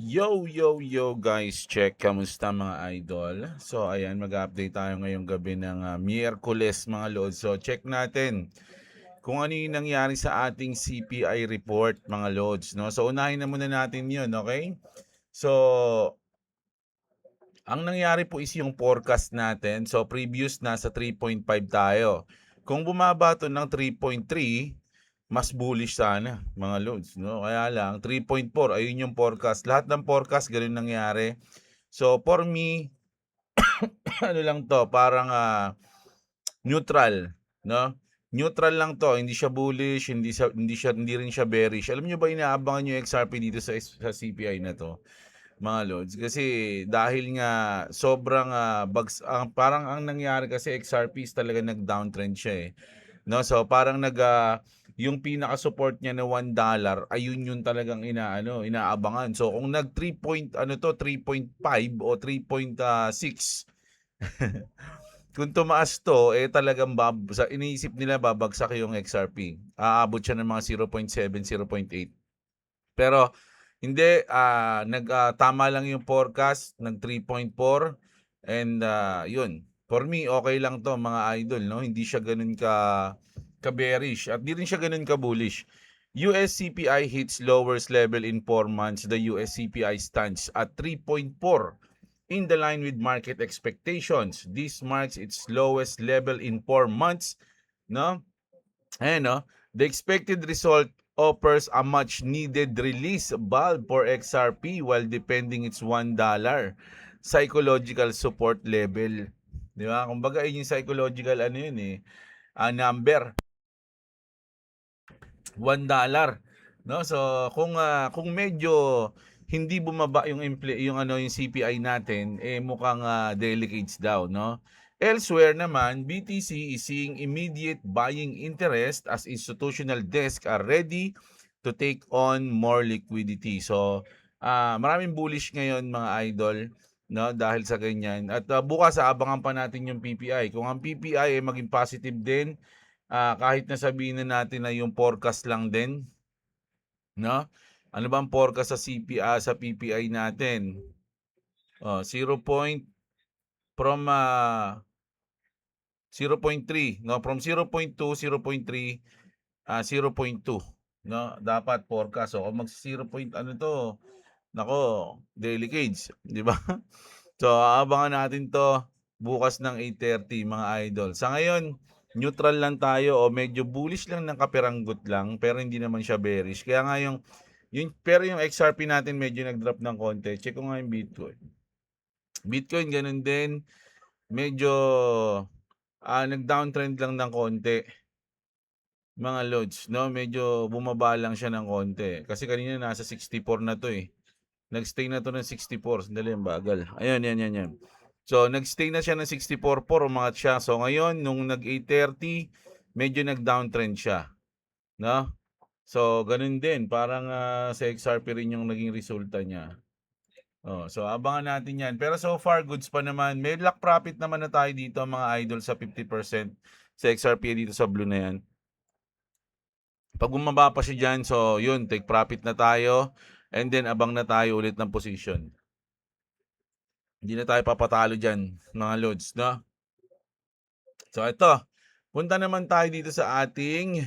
Yo guys, check. Kamusta mga idol? So ayan, mag-update tayo ngayong gabi ng Miyerkules mga lods. So check natin kung ano yung nangyari sa ating CPI report mga lods. No? So unahin na muna natin yun, okay? So ang nangyari po is yung forecast natin. So previous nasa 3.5 tayo. Kung bumaba to ng 3.3, mas bullish sana mga lods, no? Kaya lang 3.4 ayun yung forecast. Lahat ng forecast ganun nangyari. So for me, ano lang to, parang neutral, no? Neutral lang to, hindi siya bullish, hindi rin siya bearish. Alam niyo ba inaabangan niyo yung XRP dito sa CPI na to? Mga lods, kasi dahil nga sobrang parang ang nangyari kasi XRP is talaga nag-downtrend siya eh. No, so parang yung pinaka-support niya na $1, ayun yung talagang inaabangan. So kung nag 3 point ano to 3.5 o 3.6 kung tumaas to eh talagang sa iniisip nila babagsak yung XRP. Aabot siya ng mga 0.7, 0.8. Pero hindi, tama lang yung forecast ng 3.4 and yun. For me, okay lang to mga idol, no? Hindi siya ganun ka-bearish at di rin siya ganun ka-bullish. US CPI hits lowest level in 4 months. The US CPI stands at 3.4 in the line with market expectations. This marks its lowest level in 4 months, no? Ayan, no? The expected result offers a much needed release valve for XRP while defending its $1 psychological support level. Di ba? Kumbaga, yun yung psychological yun eh, number, $1. No? So, kung medyo hindi bumaba yung CPI natin, eh mukhang delicates daw, no? Elsewhere naman, BTC is seeing immediate buying interest as institutional desks are ready to take on more liquidity. So, maraming bullish ngayon mga idol, no, dahil sa ganyan. At bukas abangan pa natin yung PPI. Kung ang PPI ay maging positive din, kahit na sabihin na natin na yung forecast lang din, no? Ano ba ang forecast sa PPI natin? 0 point from 0.3, no? From 0.2, 0.3, 0.2, no? Dapat forecast. So, kung mag 0 point ano to, nako, daily cage, di ba? So, aabangan natin to bukas ng 8:30 mga idol. Sa ngayon, neutral lang tayo o medyo bullish lang ng kapiranggot lang pero hindi naman siya bearish. Kaya nga pero yung XRP natin medyo nag-drop ng konti. Check ko nga yung Bitcoin. Bitcoin ganun din, medyo nag-downtrend lang ng konti. Mga loads, no? Medyo bumaba lang siya ng konti. Kasi kanina nasa 64 na to eh. Nag-stay na to ng 64. Sandali, ang bagal. Ayun, yan. So, nag-stay na siya ng 64.4, umangat siya. So, ngayon, nung nag-830, medyo nag-downtrend siya. No? So, ganun din. Parang sa XRP rin yung naging resulta niya. So, abangan natin yan. Pero so far, goods pa naman. May luck profit naman na tayo dito, mga idol, sa 50% sa XRP dito sa blue na yan. Pag bumaba pa siya dyan, so yun, take profit na tayo. And then, abang na tayo ulit ng position. Hindi na tayo papatalo dyan, mga loads, no? So, ito. Punta naman tayo dito sa ating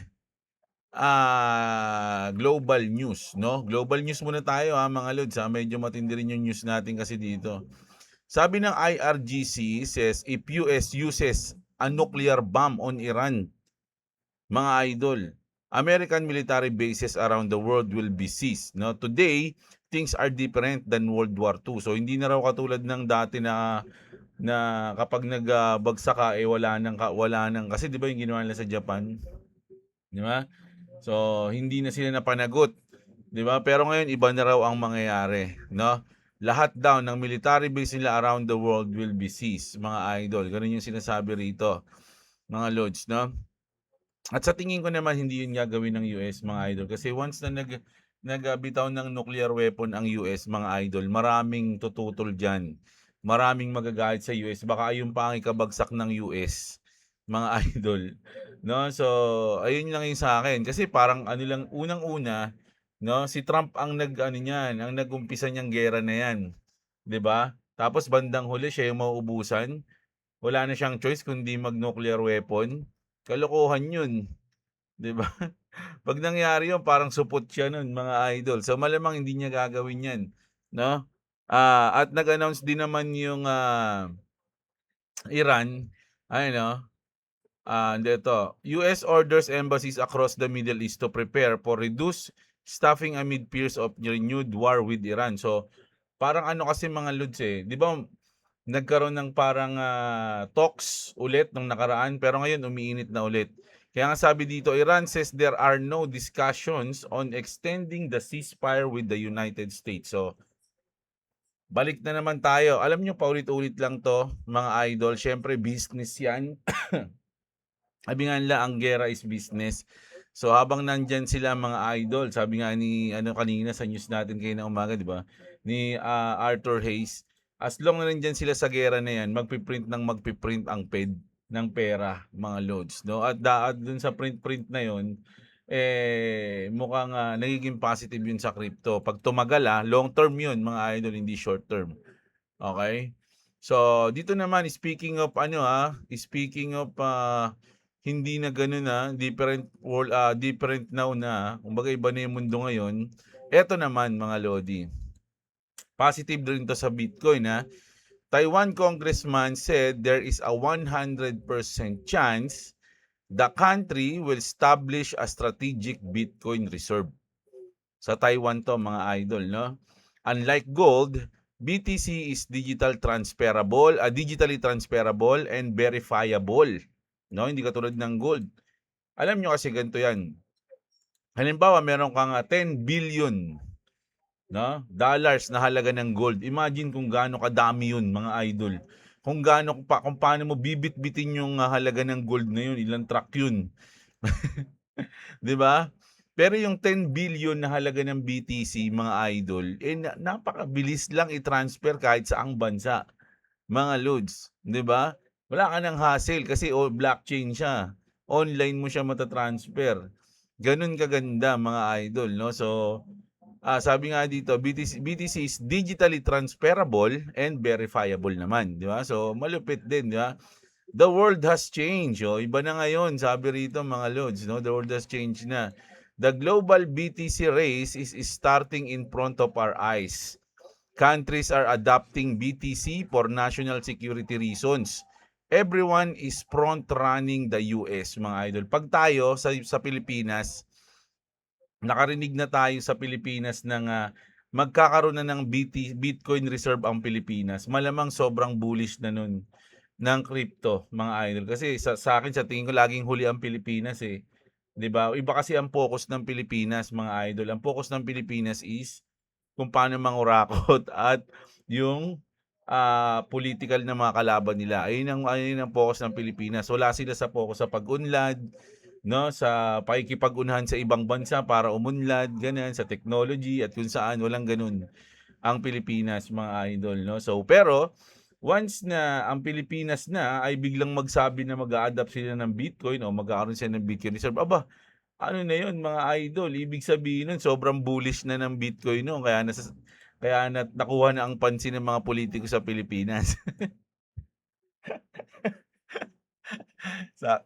global news, no? Global news muna tayo, mga loads, ha? Medyo matindi rin yung news natin kasi dito. Sabi ng IRGC says, if US uses a nuclear bomb on Iran, mga idol, American military bases around the world will be seized. No? Today, things are different than World War II. So hindi na raw katulad ng dati na kapag nagbagsak ka eh wala nang kasi 'di ba yung ginawa nila sa Japan, 'di ba? So hindi na sila napanagot, 'di ba? Pero ngayon iba na raw ang mangyayari, no? Lahat daw ng military base nila around the world will be seized, mga idol. Ganun yung sinasabi rito, mga lods, no? At sa tingin ko naman hindi 'yun gagawin ng US, mga idol, kasi once na nagbitaw ng nuclear weapon ang US, mga idol, maraming tututol diyan. Maraming magagalit sa US, baka ayun pa ang ikabagsak ng US, mga idol, no? So, ayun lang 'yung sa akin kasi parang ano lang, unang-una, 'no? Si Trump ang nag-ano niyan, ang nag-umpisa niyang giyera na 'yan, 'di ba? Tapos bandang huli siya yung mauubusan, wala na siyang choice kundi mag-nuclear weapon. Kalokohan 'yun, 'di ba? 'Pag nangyari 'yun parang supot siya nun mga idol. So malamang hindi niya gagawin 'yan, 'no? At nag-announce din naman yung, Iran, ano, hindi ito, US orders embassies across the Middle East to prepare for reduced staffing amid fears of renewed war with Iran. So, parang ano kasi mga lods, 'di ba nagkaroon ng parang, talks ulit nung nakaraan pero ngayon umiinit na ulit. Kaya nga sabi dito, Iran says there are no discussions on extending the ceasefire with the United States. So, balik na naman tayo. Alam niyo paulit-ulit lang 'to, mga idol, siyempre business 'yan. Sabi nga nila ang giyera is business. So habang nandiyan sila mga idol, sabi nga ni ano kanina sa news natin kanina umaga, 'di ba? Ni Arthur Hayes, as long na nandiyan sila sa giyera na 'yan, magpi-print ang Fed ng pera, mga loads, no? At dun sa print na 'yon, mukhang nagiging positive 'yun sa crypto. Pag tumagal, long term 'yun, mga idol, hindi short term. Okay? So, dito naman speaking of speaking of hindi na gano'n different world, different now na, kumbaga iba na yung mundo ngayon. Eto naman mga lodi, positive din 'to sa Bitcoin, Taiwan congressman said there is a 100% chance the country will establish a strategic Bitcoin reserve. Sa Taiwan 'to mga idol, no? Unlike gold, BTC is digitally transferable and verifiable, no? Hindi katulad ng gold. Alam nyo kasi ganito 'yan. Halimbawa, meron kang 10 billion, no, dollars na halaga ng gold. Imagine kung gaano kadami 'yun, mga idol. Kung paano mo bibitbitin yung halaga ng gold na 'yun, ilang truck 'yun. 'Di ba? Pero yung 10 billion na halaga ng BTC, mga idol, napakabilis lang i-transfer kahit saang bansa, mga loads, 'di ba? Wala ka ng hassle kasi blockchain siya. Online mo siya mata-transfer. Gano'n kaganda, mga idol, no? So, sabi nga dito, BTC is digitally transferable and verifiable naman, 'di ba? So, malupit din, 'di ba? The world has changed, iba na ngayon, sabi rito mga lods, no? The world has changed na. The global BTC race is starting in front of our eyes. Countries are adopting BTC for national security reasons. Everyone is front-running the US, mga idol. Pag tayo sa Pilipinas, nakarinig na tayo sa Pilipinas ng magkakaroon na ng Bitcoin reserve ang Pilipinas, malamang sobrang bullish na nun ng crypto, mga idol. Kasi sa akin, sa tingin ko, laging huli ang Pilipinas, 'di ba? Iba kasi ang focus ng Pilipinas, mga idol. Ang focus ng Pilipinas is kung paano mangurakot at yung political na mga kalaban nila. Ayun ang focus ng Pilipinas. Wala sila sa focus sa pag-unlad, no, sa pakikipag-unahan sa ibang bansa para umunlad, ganyan, sa technology at kung saan, walang ganun ang Pilipinas, mga idol, no. So pero once na ang Pilipinas na ay biglang magsabi na mag-a-adopt sila ng Bitcoin o magkakaroon sila ng Bitcoin reserve, aba, ano na 'yun, mga idol, ibig sabihin nun sobrang bullish na ng Bitcoin nun, kaya nakuha na ang pansin ng mga politiko sa Pilipinas. Sa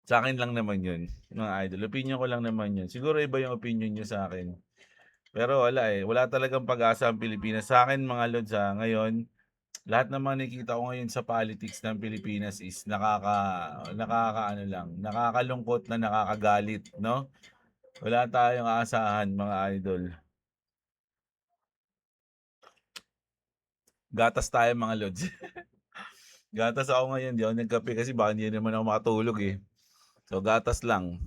sa akin lang naman 'yun, mga idol, opinyon ko lang naman 'yun. Siguro iba yung opinyon niyo sa akin. Pero wala talagang pag-asa ang Pilipinas. Sa akin, mga lods, ngayon, lahat ng mga nakikita ko ngayon sa politics ng Pilipinas is nakakaano lang, nakakalungkot na nakakagalit, no? Wala tayong aasahan, mga idol. Gatas tayo, mga lods. Gatas ako ngayon, di ako nagkape kasi baka hindi naman ako makatulog, So gatas lang.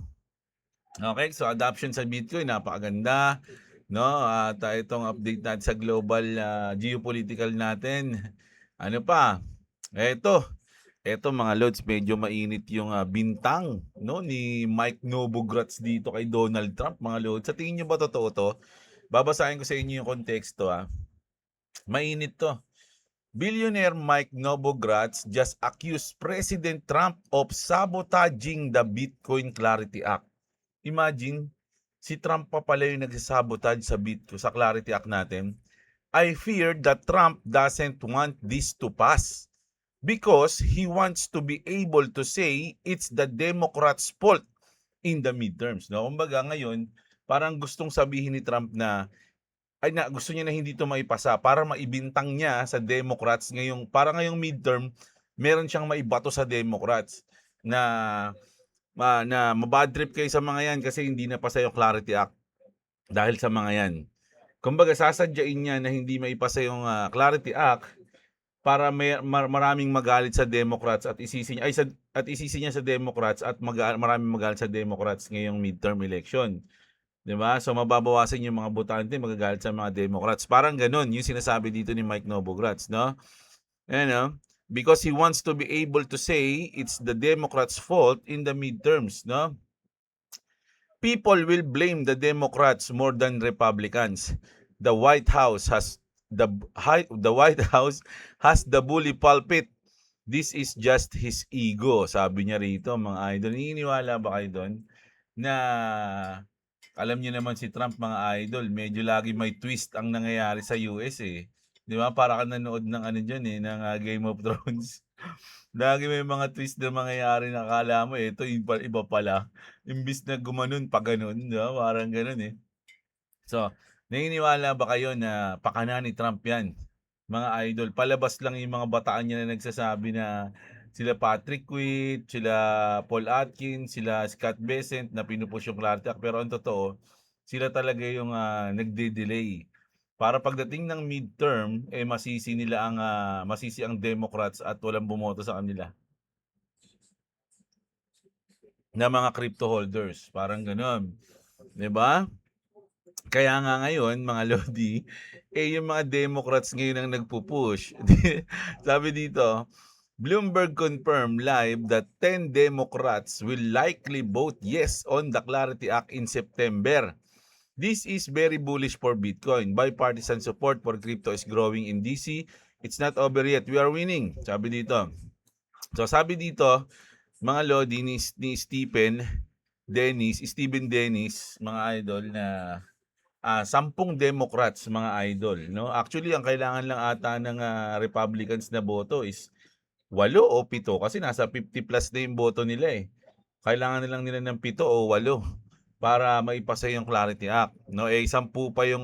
Okay, so adoption sa Bitcoin, napakaganda, no? At itong update natin sa global geopolitical natin. Ano pa? Eto mga lods, medyo mainit yung bintang, no, ni Mike Novogratz dito kay Donald Trump, mga lods. Sa tingin niyo ba totoo to? Babasahin ko sa inyo yung konteksto, Mainit to. Billionaire Mike Novogratz just accused President Trump of sabotaging the Bitcoin Clarity Act. Imagine, si Trump pa pala yung nagsasabotage sa Clarity Act natin. I fear that Trump doesn't want this to pass because he wants to be able to say it's the Democrats' fault in the midterms. No? Kumbaga ngayon, parang gustong sabihin ni Trump na gusto niya na hindi ito maipasa para maibintang niya sa Democrats ngayong midterm, meron siyang maibato sa Democrats na mabad trip kayo sa mga yan kasi hindi na pasa yung Clarity Act dahil sa mga yan. Kumbaga sasadyain niya na hindi maipasa yung Clarity Act para maraming magalit sa Democrats at isisi niya sa Democrats at maraming magalit sa Democrats ngayong midterm election. 'Di ba? So mababawasan yung mga botante magagalit sa mga Democrats. Parang gano'n yung sinasabi dito ni Mike Novogratz, no? Ano? Because he wants to be able to say it's the Democrats' fault in the midterms, no? People will blame the Democrats more than Republicans. The White House has the White House has the bully pulpit. This is just his ego, sabi niya rito, mga idol. Naniniwala ba kayo doon na alam niyo naman si Trump, mga idol, medyo lagi may twist ang nangyayari sa US eh. 'Di ba? Para ka nanood ng ano diyan eh, ng Game of Thrones. Lagi may mga twist na mangyayari na akala mo ito iba pala. Imbis na gumanon pa ganon, 'di ba? Parang ganon eh. So, naniniwala ba kayo na pakana ni Trump 'yan? Mga idol, palabas lang yung mga bataan niya na nagsasabi na sila Patrick Quinn, sila Paul Atkins, sila Scott Bessent na pinupush yung Clarity Act. Pero ang totoo, sila talaga yung nagde-delay. Para pagdating ng midterm, masisi ang Democrats at walang bumoto sa kanila na mga crypto holders. Parang gano'n. 'Di ba? Kaya nga ngayon, mga lodi, yung mga Democrats ngayon ang nagpupush. Sabi dito, Bloomberg confirmed live that 10 Democrats will likely vote yes on the Clarity Act in September. This is very bullish for Bitcoin. Bipartisan support for crypto is growing in DC. It's not over yet. We are winning. Sabi dito. So sabi dito, mga lodi ni Steven Dennis, mga idol na 10 Democrats, mga idol, no? Actually, ang kailangan lang ata ng Republicans na boto is 8 o 7 kasi nasa 50 plus na yung boto nila eh. Kailangan nilang nila ng 7 o 8 para maipasa yung Clarity Act, no? 10 pa yung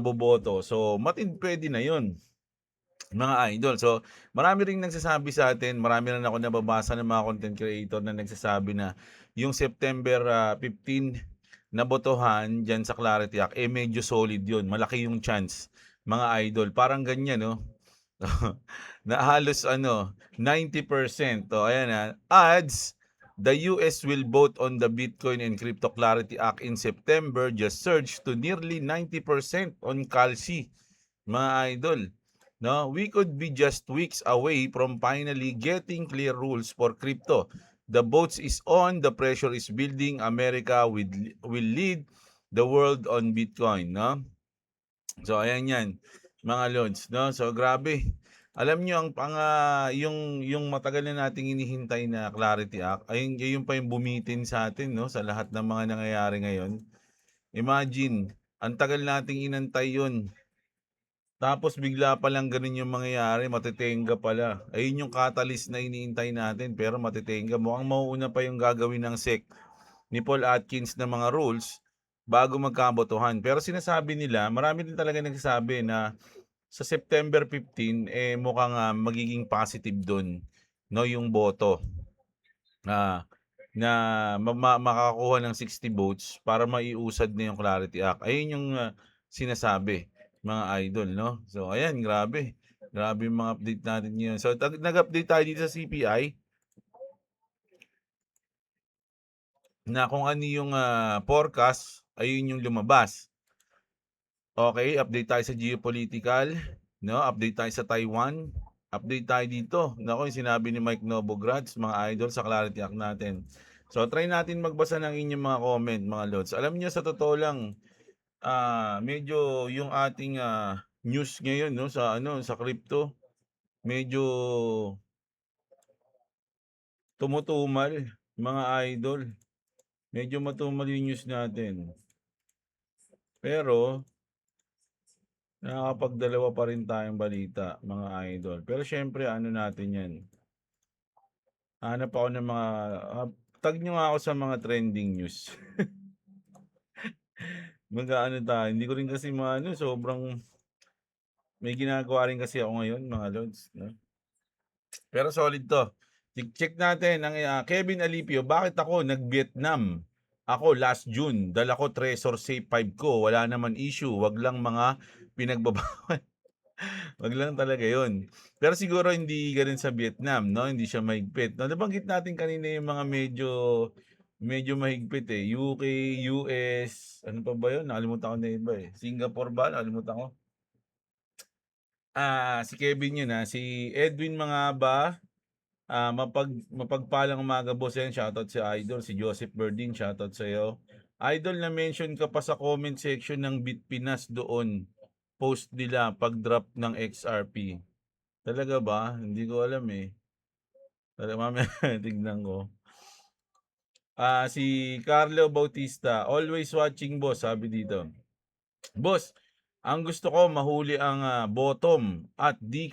boboto. So, pwede na yun, mga idol. So, marami ring nagsasabi sa atin, marami rin ako nababasa ng mga content creator na nagsasabi na yung September 15 na botohan dyan sa Clarity Act, medyo solid yun. Malaki yung chance, mga idol. Parang ganyan, no? Na halos 90%. Ayan na. Odds, the US will vote on the Bitcoin and Crypto Clarity Act in September just surged to nearly 90% on Kalshi, mga idol. No, we could be just weeks away from finally getting clear rules for crypto. The votes is on, the pressure is building. America will lead the world on Bitcoin, no? So ayan 'yan, mga lods, no? So grabe. Alam niyo yung matagal na nating hinihintay na Clarity Act, ay yun pa yung bumitin sa atin, no, sa lahat ng mga nangyayari ngayon. Imagine, ang tagal nating inantay yun. Tapos bigla pa lang ganun yung mangyayari, matitenga pala. Ayun yung catalyst na iniintay natin, pero matitenga. Mukhang mauuna pa yung gagawin ng SEC ni Paul Atkins na mga rules bago magkabotohan. Pero sinasabi nila, marami din talaga nagsasabi na sa September 15, mukhang magiging positive doon, no, yung boto. Na makakuha ng 60 votes para maiusad na yung Clarity Act. Ayun yung sinasabi, mga idol, no? So ayan, grabe. Grabe yung mga update natin ngayon. So nag-update tayo dito sa CPI na kung ano yung forecast, ayun yung lumabas. Okay, update tayo sa geopolitical, no? Update tayo sa Taiwan. Update tayo dito. Nako, yung sinabi ni Mike Novogratz, mga idol, sa Clarity Act natin. So try natin magbasa ng inyong mga comment, mga lods. Alam niyo, sa totoo lang, medyo yung ating news ngayon, no, sa crypto, medyo tumutumal, mga idol. Medyo matumal yung news natin. Pero, nakakapagdalawa pa rin tayong balita, mga idol. Pero syempre, ano natin yan. Hanap ako ng mga, tag nyo nga ako sa mga trending news. Mag-ano tayo, hindi ko rin kasi maano, sobrang, may ginagawa rin kasi ako ngayon, mga lods. No? Pero solid to. Check natin ang Kevin Alipio, bakit ako nag-Vietnam? Ako last June, dala ko Trezor Safe 5 ko, wala naman issue, wag lang mga pinagbabawal. Wag lang talaga 'yon. Pero siguro hindi gano'n sa Vietnam, 'no? Hindi siya mahigpit. No, nabanggit natin kanina yung mga medyo medyo mahigpit eh. UK, US, ano pa ba 'yon? Nakalimutan ko na iba eh. Singapore ba? Nakalimutan ko. Si Kevin yun si Edwin Mangaba. Mapagpalang umaga boss yan. Shoutout si Idol, si Joseph Berdin, shoutout sa iyo. Idol, na mention ka pa sa comment section ng Bitpinas doon. Post nila pag drop ng XRP. Talaga ba? Hindi ko alam eh. Talaga mamaya tignan ko. Si Carlo Bautista, always watching boss, sabi dito. Boss, ang gusto ko mahuli ang bottom at di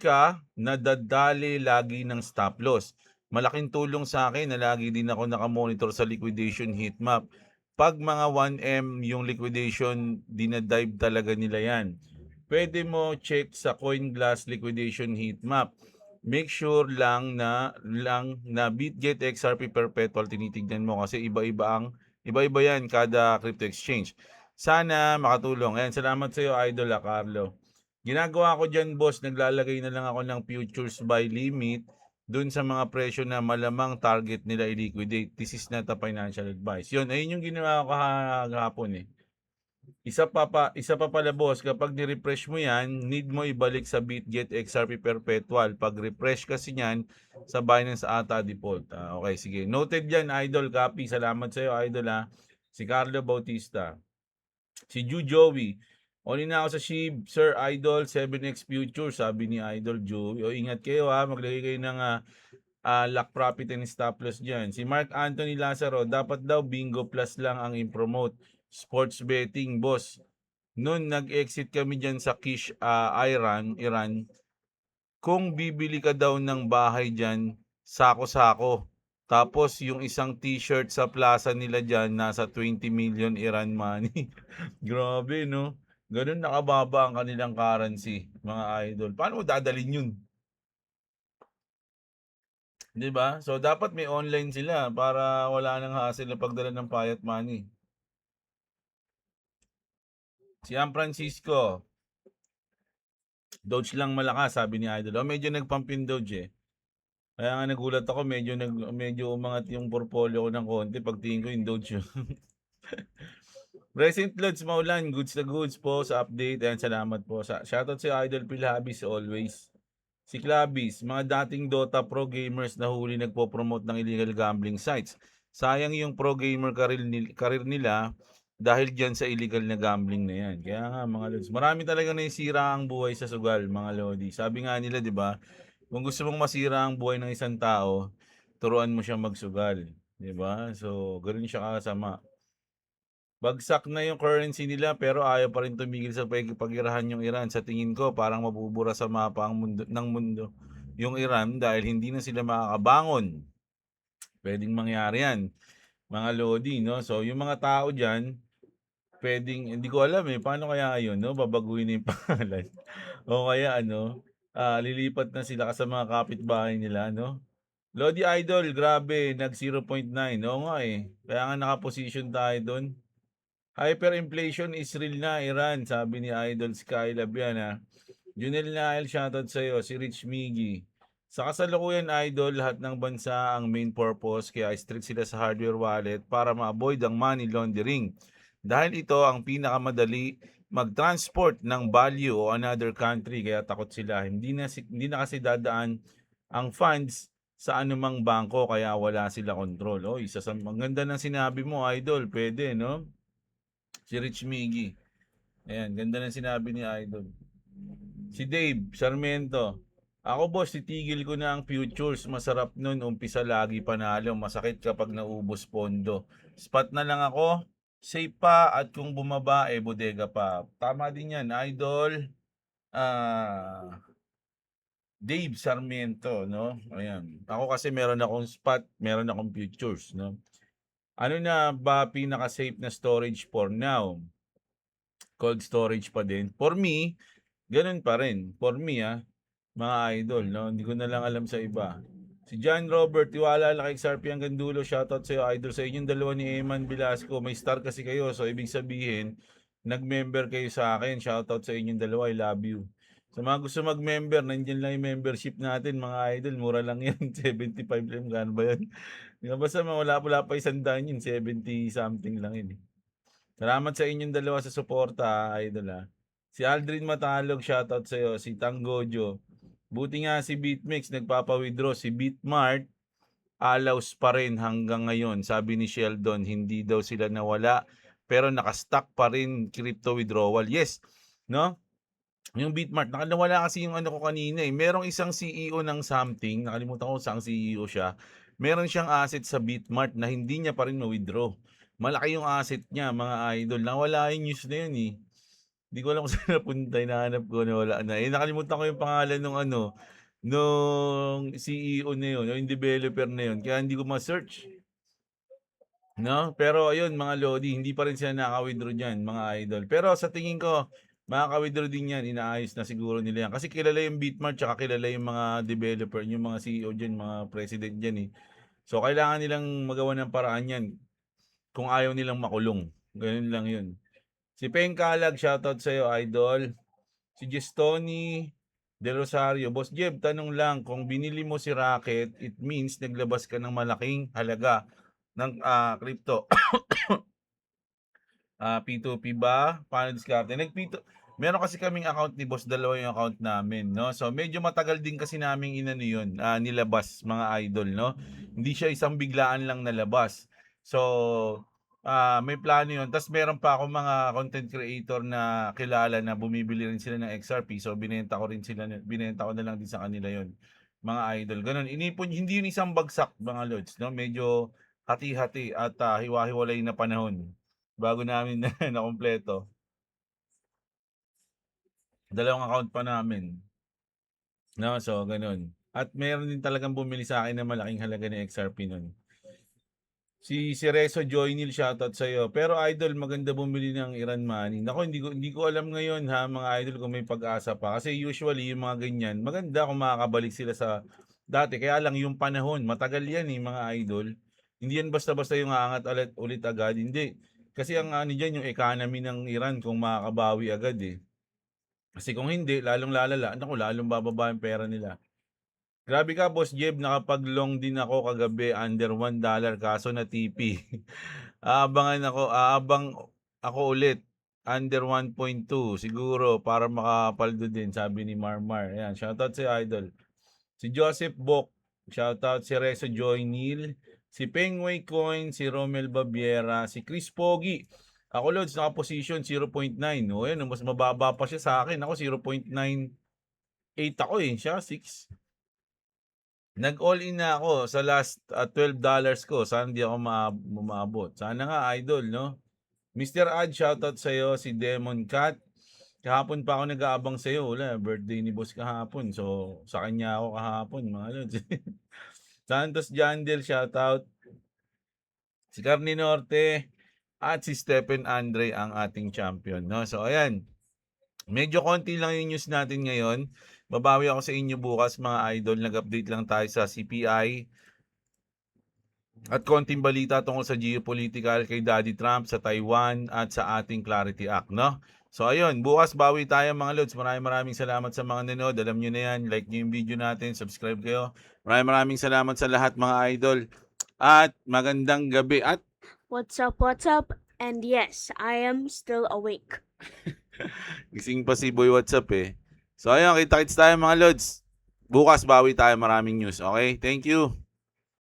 ka nadadali lagi ng stop loss. Malaking tulong sa akin na lagi din ako nakamonitor sa liquidation heat map. Pag mga 1M yung liquidation, dinadive talaga nila yan. Pwede mo check sa CoinGlass liquidation heat map. Make sure lang na BitGet XRP Perpetual tinitignan mo kasi iba-iba yan kada crypto exchange. Sana makatulong. Ayan, salamat sa iyo Idol Carlo. Ginagawa ko diyan boss, naglalagay na lang ako ng futures buy limit dun sa mga presyo na malamang target nila i-liquidate. This is not a financial advice. Yun, ayun yung ginawa ko kahapon eh. Isa pa pala boss, kapag ni-refresh mo yan, need mo ibalik sa BitGet XRP Perpetual. Pag refresh kasi niyan, sa Binance ata default. Okay, sige. Noted yan, Idol. Copy. Salamat sa iyo, Idol Si Carlo Bautista. Si Ju Joey. Only na ako sa SHIB, Sir Idol, 7x Future, sabi ni Idol Joey. O ingat kayo maglagay kayo ng lock profit and stop loss dyan. Si Mark Anthony Lazaro, dapat daw bingo plus lang ang i-promote. Sports betting, boss. Noon nag-exit kami dyan sa Kish, Iran, kung bibili ka daw ng bahay dyan, sako-sako. Tapos yung isang t-shirt sa plaza nila dyan, nasa 20 million Iran money. Grabe, no? Ganun nakababa ang kanilang currency, mga idol. Paano mo dadalhin yun? 'Di ba? So, dapat may online sila para wala nang hassle na pagdala ng fiat money. Si San Francisco, Doge lang malakas, sabi ni Idol. Medyo nag-pump yung Doge eh. Kaya nga nagulat ako, medyo umangat yung portfolio ko ng konti. Pagtingin ko yung Doge yun. Present Lods Maulan, goods na goods po sa update. Ayan, salamat po. Shoutout si Idol Pilhabis always. Si Clabis, mga dating Dota pro gamers na huli nagpo-promote ng illegal gambling sites. Sayang yung pro gamer karir nila dahil dyan sa illegal na gambling na yan. Kaya nga mga lods, marami talaga naisira ang buhay sa sugal, mga lodi. Sabi nga nila, di ba, kung gusto mong masira ang buhay ng isang tao, turuan mo siyang magsugal. Di ba? So, ganoon siya kasama. Bagsak na yung currency nila pero ayaw pa rin tumigil sa pagirahan yung Iran. Sa tingin ko parang mabubura sa mapa ng mundo yung Iran dahil hindi na sila makakabangon. Pwedeng mangyari yan, mga Lodi, no? So yung mga tao dyan, pwedeng, hindi ko alam paano kaya yun, no? Babaguhin na yung pangalan. O kaya lilipat na sila sa mga kapitbahay nila, no? Lodi Idol, grabe, nag 0.9. Oo nga Kaya nga nakaposition tayo doon. Hyperinflation is real na, Iran, sabi ni Idol Skylab yan Junel Nael, shoutout sa iyo. Si Rich Miggy. Sa kasalukuyan, Idol, lahat ng bansa ang main purpose kaya strict sila sa hardware wallet para ma-avoid ang money laundering. Dahil ito ang pinakamadali mag-transport ng value o another country kaya takot sila. Hindi na kasi dadaan ang funds sa anumang bangko kaya wala sila control. Isa sa maganda ng sinabi mo, Idol, pwede, no? Si Rich Miggy. Ayan, ganda ng sinabi ni Idol. Si Dave Sarmiento. Ako boss, titigil ko na ang futures. Masarap nun, umpisa lagi panalo. Masakit kapag naubos pondo. Spot na lang ako, safe pa, at kung bumaba, bodega pa. Tama din yan, idol. Dave Sarmiento, no? Ayan. Ako kasi meron akong spot, meron akong futures, no? Ano na ba pinaka-safe na storage for now? Cold storage pa din. For me, ganun pa rin. For me, mga idol, no? Hindi ko na lang alam sa iba. Si John Robert, tiwala lang kay XRP hanggang dulo. Shoutout sa'yo, idol. Sa inyong dalawa ni Eman Velasco. May star kasi kayo. So, ibig sabihin, nag-member kayo sa akin. Shoutout sa inyong dalawa. I love you. Sa mga gusto mag-member, nandiyan lang yung membership natin, mga idol. Mura lang yan. 75 lang. Gano ba yan? Basta wala pa 100 yun. 70 something lang yun. Salamat sa inyong dalawa sa suporta, idol Si Aldrin Matalog, shoutout sa iyo. Si Tanggojo. Buti nga si BitMEX nagpapa-withdraw. Si Bitmart, allows pa rin hanggang ngayon. Sabi ni Sheldon, hindi daw sila nawala. Pero nakastock pa rin crypto withdrawal. Yes, no? Yung Bitmart, nawala kasi yung ano ko kanina eh. Merong isang CEO ng something, nakalimutan ko saan CEO siya. Meron siyang asset sa Bitmart na hindi niya pa rin ma-withdraw. Malaki yung asset niya, mga idol. Nawala yung news na yun eh. Hindi ko alam kung saan napunta, hinahanap ko, nawala na. Nakalimutan ko yung pangalan ng nung CEO na yun, yung developer na yun. Kaya hindi ko ma-search. No? Pero ayun, mga Lodi, hindi pa rin sila naka-withdraw dyan, mga idol. Pero sa tingin ko, makaka-withdraw din yan, inaayos na siguro nila yan. Kasi kilala yung Bitmart, tsaka kilala yung mga developer, yung mga CEO dyan, mga president dyan eh. So, kailangan nilang magawa ng paraan yan kung ayaw nilang makulong. Ganun lang yun. Si Peng Kalag, shoutout sa'yo, idol. Si Gestoni De Rosario, Boss Jeb, tanong lang, kung binili mo si Rocket, it means naglabas ka ng malaking halaga ng crypto. P2P ba? Paano diskarte? Meron kasi kaming account ni Boss, dalawa yung account namin, no? So medyo matagal din kasi naming inano yun, nilabas, mga idol, no? Hindi siya isang biglaan lang nalabas. So may plano yun. Tapos meron pa ako mga content creator na kilala na bumibili rin sila ng XRP. So binenta ko na lang din sa kanila yun. Mga idol. Ganun. Inipon, hindi yun isang bagsak, mga lods, no? Medyo hati-hati at hiwa-hiwalay na panahon bago namin na kumpleto. Dalawang account pa namin. No, so ganun. At meron din talagang bumili sa akin ng malaking halaga ng XRP nun. Si Rezo Joynil, shoutout sa iyo. Pero idol, maganda bumili ng Iran Money. Nako, hindi ko alam ngayon mga idol, kung may pag-asa pa. Kasi usually yung mga ganyan, maganda kung makakabalik sila sa dati. Kaya lang yung panahon, matagal yan mga idol. Hindi yan basta-basta yung aangat ulit agad. Hindi. Kasi ang diyan yung economy ng Iran kung makakabawi agad eh. Kasi kung hindi, lalong lalala. Naku, lalong bababa yung pera nila. Grabe ka, Boss Jeb, nakapag-long din ako kagabi, under $1 kaso na TP. Aabang ako ulit, under 1.2 siguro para makapaldo din, sabi ni Marmar. Ayan, shoutout si Idol. Si Joseph Bok, shoutout si Rezo Joy Neal, si Pengway Coin, si Romel Babiera, si Chris Pogi. Ako, Lods, naka-position 0.9. O, yan, mas mababa pa siya sa akin. Ako, 0.98 ako siya 6. Nag-all in na ako sa last $12 ko. Sana hindi ako maabot. Sana nga, idol, no? Mr. Ad, shoutout sa'yo. Si Demon Cat. Kahapon pa ako nag-aabang sa'yo. Wala, birthday ni boss kahapon. So, sa kanya ako kahapon, mga lods. Santos Jandel, shoutout. Si Carni Norte. At si Stephen Andre, ang ating champion, no? So, ayan. Medyo konti lang yung news natin ngayon. Babawi ako sa inyo bukas, mga idol. Nag-update lang tayo sa CPI. At konting balita tungkol sa geopolitical kay Daddy Trump, sa Taiwan, at sa ating Clarity Act, no? So, ayun. Bukas bawi tayo, mga lods. Maraming salamat sa mga nanood. Alam nyo na yan. Like nyo yung video natin. Subscribe kayo. Maraming salamat sa lahat, mga idol. At magandang gabi. At What's up? And yes, I am still awake. gising pa si Boy WhatsApp eh. So ayun, kita-kits tayo, mga lods. Bukas bawi tayo, maraming news. Okay? Thank you.